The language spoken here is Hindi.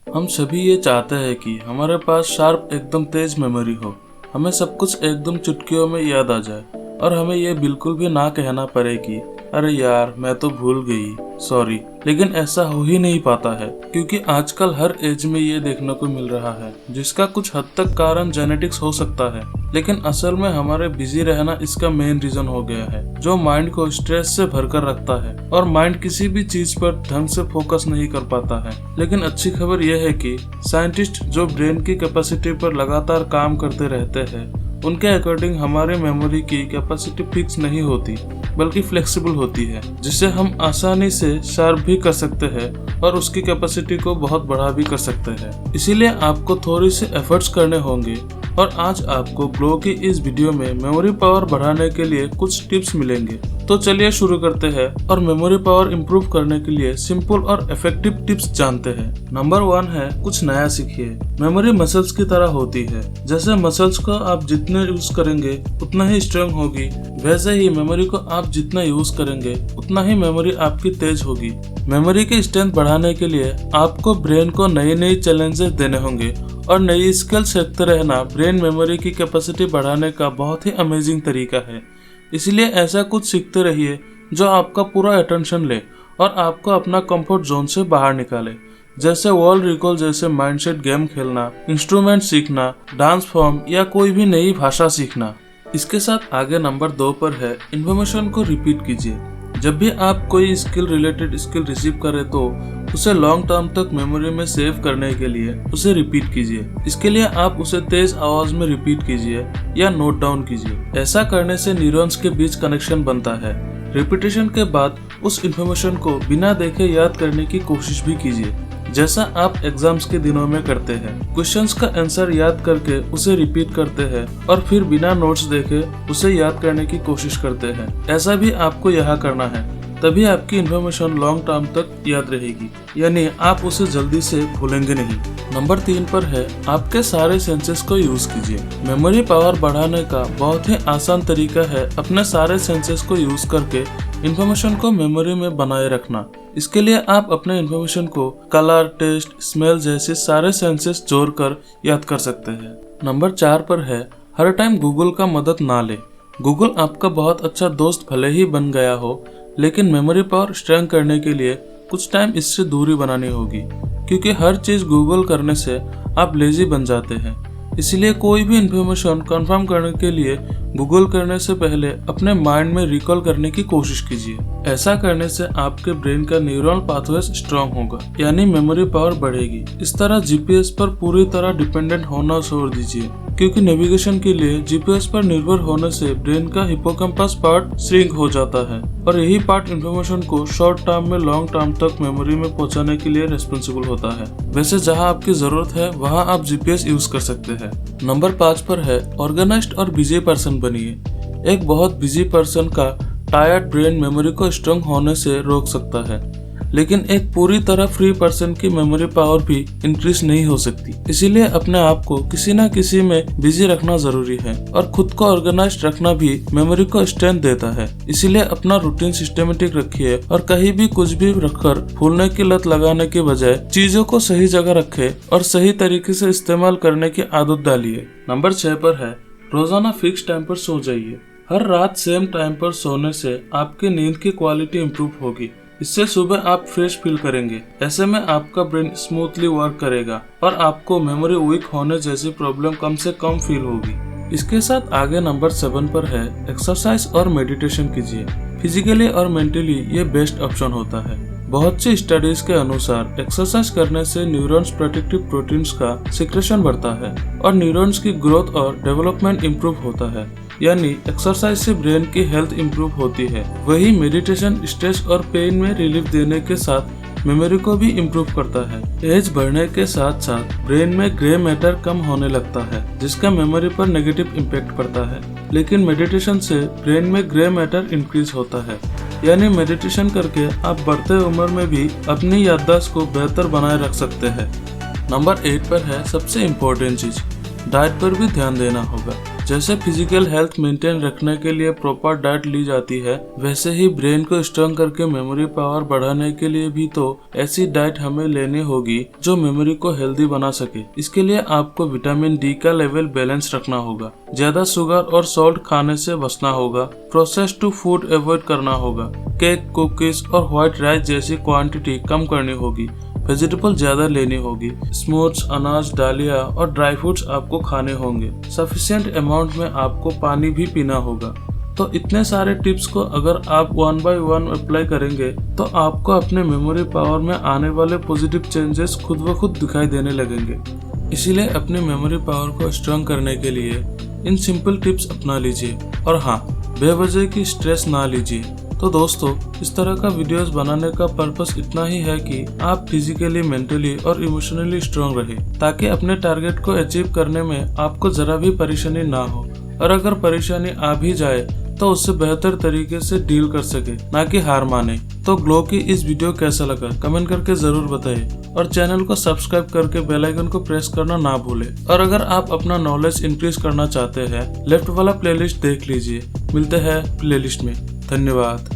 हम सभी ये चाहते हैं कि हमारे पास शार्प एकदम तेज मेमोरी हो, हमें सब कुछ एकदम चुटकियों में याद आ जाए और हमें ये बिल्कुल भी ना कहना पड़े कि अरे यार मैं तो भूल गई, सॉरी। लेकिन ऐसा हो ही नहीं पाता है क्योंकि आजकल हर एज में ये देखने को मिल रहा है, जिसका कुछ हद तक कारण जेनेटिक्स हो सकता है, लेकिन असल में हमारे बिजी रहना इसका मेन रीजन हो गया है, जो माइंड को स्ट्रेस से भरकर रखता है और माइंड किसी भी चीज पर ढंग से फोकस नहीं कर पाता है। लेकिन अच्छी खबर यह है कि साइंटिस्ट जो ब्रेन की कैपेसिटी पर लगातार काम करते रहते हैं, उनके अकॉर्डिंग हमारे मेमोरी की कैपेसिटी फिक्स नहीं होती बल्कि फ्लेक्सिबल होती है, जिसे हम आसानी से शार्प भी कर सकते हैं और उसकी कैपेसिटी को बहुत बढ़ा भी कर सकते हैं। इसीलिए आपको थोड़ी सी एफर्ट्स करने होंगे और आज आपको ग्लो की इस वीडियो में मेमोरी पावर बढ़ाने के लिए कुछ टिप्स मिलेंगे। तो चलिए शुरू करते हैं और मेमोरी पावर इम्प्रूव करने के लिए सिंपल और इफेक्टिव टिप्स जानते हैं। नंबर 1 है, कुछ नया सीखिए। मेमोरी मसल्स की तरह होती है, जैसे मसल्स को आप जितने यूज करेंगे उतना ही स्ट्रांग होगी, वैसे ही मेमोरी को आप जितना यूज करेंगे उतना ही मेमोरी आपकी तेज होगी। मेमोरी की स्ट्रेंथ बढ़ाने के लिए आपको ब्रेन को नई नई चैलेंजेस देने होंगे और नई स्किल सीखते रहना ब्रेन मेमोरी की कैपेसिटी बढ़ाने का बहुत ही अमेजिंग तरीका है। इसलिए ऐसा कुछ सीखते रहिए जो आपका पूरा अटेंशन ले और आपको अपना कंफर्ट जोन से बाहर निकाले, जैसे वॉल रिकॉल जैसे माइंडसेट गेम खेलना, इंस्ट्रूमेंट सीखना, डांस फॉर्म या कोई भी नई भाषा सीखना। इसके साथ आगे नंबर 2 पर है, इन्फॉर्मेशन को रिपीट कीजिए। जब भी आप कोई स्किल रिलेटेड स्किल रिसीव करें तो उसे लॉन्ग टर्म तक मेमोरी में सेव करने के लिए उसे रिपीट कीजिए। इसके लिए आप उसे तेज आवाज में रिपीट कीजिए या नोट डाउन कीजिए। ऐसा करने से न्यूरॉन्स के बीच कनेक्शन बनता है। रिपीटेशन के बाद उस इन्फॉर्मेशन को बिना देखे याद करने की कोशिश भी कीजिए, जैसा आप एग्जाम्स के दिनों में करते हैं। क्वेश्चंस का आंसर याद करके उसे रिपीट करते हैं और फिर बिना नोट्स देखे उसे याद करने की कोशिश करते हैं। ऐसा भी आपको यहाँ करना है, तभी आपकी इन्फॉर्मेशन लॉन्ग टर्म तक याद रहेगी, यानी आप उसे जल्दी से भूलेंगे नहीं। नंबर 3 पर है, आपके सारे सेंसेस को यूज कीजिए। मेमोरी पावर बढ़ाने का बहुत ही आसान तरीका है अपने सारे सेंसेस को यूज करके इन्फॉर्मेशन को मेमोरी में बनाए रखना। इसके लिए आप अपने इन्फॉर्मेशन को कलर, टेस्ट, स्मेल जैसे सारे सेंसेस जोड़कर याद कर सकते हैं। नंबर 4 पर है, हर टाइम गूगल का मदद ना ले। गूगल आपका बहुत अच्छा दोस्त भले ही बन गया हो, लेकिन मेमोरी पावर स्ट्रेंथ करने के लिए कुछ टाइम इससे दूरी बनानी होगी, क्योंकि हर चीज गूगल करने से आप लेजी बन जाते हैं। इसलिए कोई भी इन्फॉर्मेशन कंफर्म करने के लिए गूगल करने से पहले अपने माइंड में रिकॉल करने की कोशिश कीजिए। ऐसा करने से आपके ब्रेन का न्यूरल पाथवेज स्ट्रांग होगा, यानी मेमोरी पावर बढ़ेगी। इस तरह जीपीएस पर पूरी तरह डिपेंडेंट होना छोड़ दीजिए, क्योंकि नेविगेशन के लिए जीपीएस पर निर्भर होने से ब्रेन का हिप्पोकैम्पस पार्ट श्रिंक हो जाता है और यही पार्ट इन्फॉर्मेशन को शॉर्ट टर्म में लॉन्ग टर्म तक मेमोरी में पहुंचाने के लिए रिस्पॉन्सिबल होता है। वैसे जहां आपकी जरूरत है वहां आप जीपीएस यूज कर सकते हैं। नंबर 5 पर है, ऑर्गेनाइज्ड और बिजी पर्सन बनिए। एक बहुत बिजी पर्सन का टायर्ड ब्रेन मेमोरी को स्ट्रांग होने से रोक सकता है, लेकिन एक पूरी तरह फ्री पर्सन की मेमोरी पावर भी इंक्रीज नहीं हो सकती। इसीलिए अपने आप को किसी न किसी में बिजी रखना जरूरी है और खुद को ऑर्गेनाइज्ड रखना भी मेमोरी को स्ट्रेंथ देता है। इसीलिए अपना रूटीन सिस्टमेटिक रखिए और कहीं भी कुछ भी रखकर भूलने की लत लगाने के बजाय चीजों को सही जगह रखे और सही तरीके से इस्तेमाल करने की आदत डालिए। नंबर 6 पर है, रोजाना फिक्स टाइम पर सो जाइए। हर रात सेम टाइम पर सोने से आपकी नींद की क्वालिटी इंप्रूव होगी। इससे सुबह आप फ्रेश फील करेंगे। ऐसे में आपका ब्रेन स्मूथली वर्क करेगा और आपको मेमोरी वीक होने जैसी प्रॉब्लम कम से कम फील होगी। इसके साथ आगे नंबर 7 पर है, एक्सरसाइज और मेडिटेशन कीजिए। फिजिकली और मेंटली ये बेस्ट ऑप्शन होता है। बहुत सी स्टडीज के अनुसार एक्सरसाइज करने से न्यूरॉन्स प्रोटेक्टिव प्रोटीन्स का सिक्रेशन बढ़ता है और न्यूरॉन्स की ग्रोथ और डेवलपमेंट इम्प्रूव होता है, यानी एक्सरसाइज से ब्रेन की हेल्थ इम्प्रूव होती है। वही मेडिटेशन स्ट्रेस और पेन में रिलीफ देने के साथ मेमोरी को भी इम्प्रूव करता है। एज बढ़ने के साथ साथ ब्रेन में ग्रे मैटर कम होने लगता है, जिसका मेमोरी पर नेगेटिव इम्पैक्ट पड़ता है, लेकिन मेडिटेशन से ब्रेन में ग्रे मैटर इंक्रीज होता है। यानी मेडिटेशन करके आप बढ़ते उम्र में भी अपनी याददाश्त को बेहतर बनाए रख सकते हैं। नंबर 8 पर है, सबसे इम्पोर्टेंट चीज, डाइट पर भी ध्यान देना होगा। जैसे फिजिकल हेल्थ मेंटेन रखने के लिए प्रॉपर डाइट ली जाती है, वैसे ही ब्रेन को स्ट्रॉन्ग करके मेमोरी पावर बढ़ाने के लिए भी तो ऐसी डाइट हमें लेनी होगी जो मेमोरी को हेल्दी बना सके। इसके लिए आपको विटामिन डी का लेवल बैलेंस रखना होगा, ज्यादा शुगर और सॉल्ट खाने से बचना होगा, प्रोसेस्ड फूड अवॉइड करना होगा, केक, कुकीज और व्हाइट राइस जैसी क्वांटिटी कम करनी होगी, वेजिटेबल ज्यादा लेनी होगी, स्मूथ्स, अनाज, दालिया और ड्राई फ्रूट्स आपको खाने होंगे। सफिशिएंट अमाउंट में आपको पानी भी पीना होगा। तो इतने सारे टिप्स को अगर आप 1 by 1 अप्लाई करेंगे तो आपको अपने मेमोरी पावर में आने वाले पॉजिटिव चेंजेस खुद ब खुद दिखाई देने लगेंगे। इसीलिए अपनी मेमोरी पावर को स्ट्रॉन्ग करने के लिए इन सिंपल टिप्स अपना लीजिए और हाँ, बेवजह की स्ट्रेस ना लीजिए। तो दोस्तों, इस तरह का वीडियोस बनाने का पर्पस इतना ही है कि आप फिजिकली, मेंटली और इमोशनली स्ट्रांग रहे, ताकि अपने टारगेट को अचीव करने में आपको जरा भी परेशानी ना हो, और अगर परेशानी आ भी जाए तो उससे बेहतर तरीके से डील कर सके, ना कि हार माने। तो ग्लो की इस वीडियो कैसा लगा कमेंट करके जरूर बताइए, और चैनल को सब्सक्राइब करके बेल आइकन को प्रेस करना ना भूले। और अगर आप अपना नॉलेज इंक्रीज करना चाहते हैं, लेफ्ट वाला प्लेलिस्ट देख लीजिए। मिलते हैं प्लेलिस्ट में। धन्यवाद।